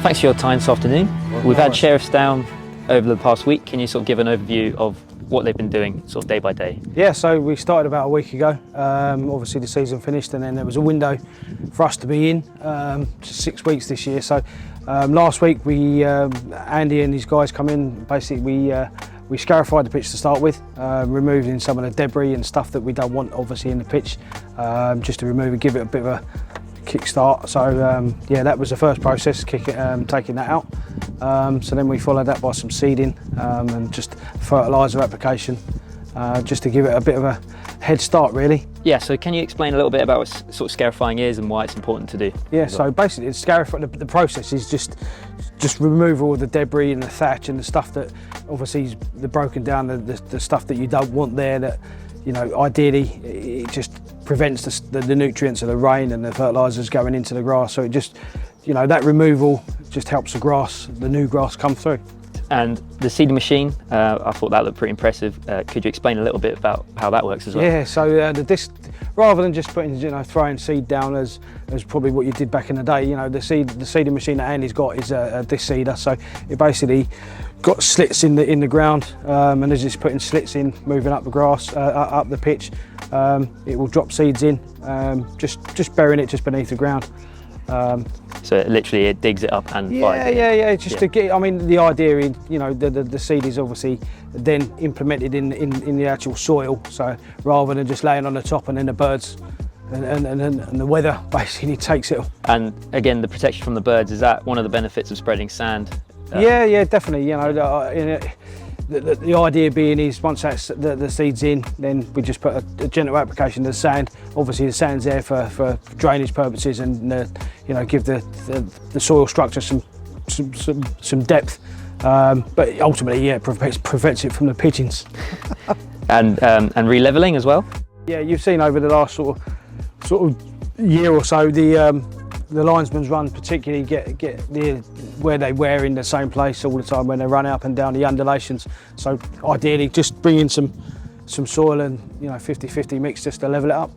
Thanks for your time this afternoon. We've had sheriffs down over the past week. Can you sort of give an overview of what they've been doing sort of day by day? Yeah, so we started about a week ago. Obviously the season finished and then there was a window for us to be in, 6 weeks this year. So last week Andy and his guys come in. Basically we scarified the pitch to start with, removing some of the debris and stuff that we don't want obviously in the pitch, just to remove and give it a bit of a kick start. So yeah, that was the first process, taking that out. So then we followed that by some seeding and just fertiliser application, just to give it a bit of a head start really. Yeah, so can you explain a little bit about what sort of scarifying is and why it's important to do? Yeah, so basically the process is just remove all the debris and the thatch and the stuff that obviously is the broken down, the stuff that you don't want there, that, you know, ideally it just prevents the nutrients of the rain and the fertilisers going into the grass. So it just, you know, that removal just helps the new grass come through. And the seeding machine, I thought that looked pretty impressive. Could you explain a little bit about how that works as well? Yeah, so the disc, rather than just putting, you know, throwing seed down as probably what you did back in the day, you know, the seeding machine that Andy's got is a disc seeder. So it basically got slits in the ground, and as it's putting slits in, moving up the grass, up the pitch, it will drop seeds in, just burying it just beneath the ground. So it digs it up and yeah, just to get, I mean, the idea is, you know, the seed is obviously then implemented in the actual soil, so rather than just laying on the top and then the birds and the weather basically takes it. And again, the protection from the birds, is that one of the benefits of spreading sand? Yeah, definitely. You know, the idea being is once the seed's in, then we just put a gentle application of the sand. Obviously the sand's there for drainage purposes and you know, give the soil structure some depth, but ultimately, yeah, prevents it from the pigeons. and re-levelling as well? Yeah, you've seen over the last sort of year or so, the linesman's run particularly get where they wear in the same place all the time when they run up and down the undulations. So ideally just bring in some soil and, you know, 50-50 mix just to level it up.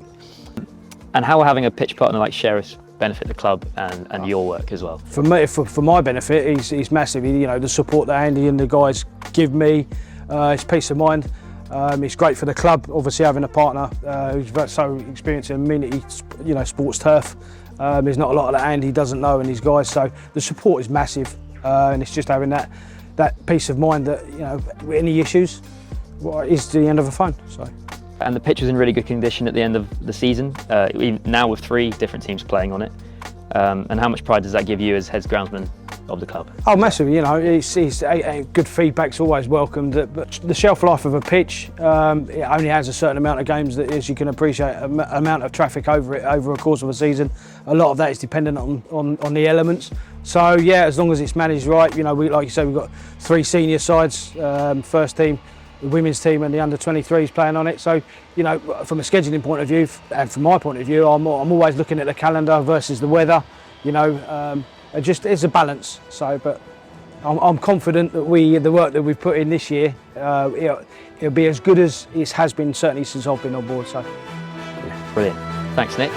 And how will having a pitch partner like Sheriffs benefit the club and your work as well? For me, for my benefit, is massive. You know, the support that Andy and the guys give me, it's peace of mind. It's great for the club, obviously having a partner who's so experienced in amenity, you know, sports turf. There's not a lot that Andy doesn't know and his guys, so the support is massive, and it's just having that peace of mind that, you know, any issues is the end of a phone. So. And the pitch was in really good condition at the end of the season, now with 3 different teams playing on it. And how much pride does that give you as head groundsman of the club? Oh, massive. You know, it's good feedback's always welcomed. But the shelf life of a pitch, it only has a certain amount of games that, as you can appreciate, amount of traffic over a course of a season. A lot of that is dependent on the elements. So yeah, as long as it's managed right, you know, like you say, we've got 3 senior sides, first team, the women's team and the under-23s playing on it. So, you know, from a scheduling point of view, and from my point of view, I'm always looking at the calendar versus the weather. You know, it's a balance. So, but I'm confident that the work that we've put in this year, it'll be as good as it has been certainly since I've been on board. So, brilliant. Thanks, Nick.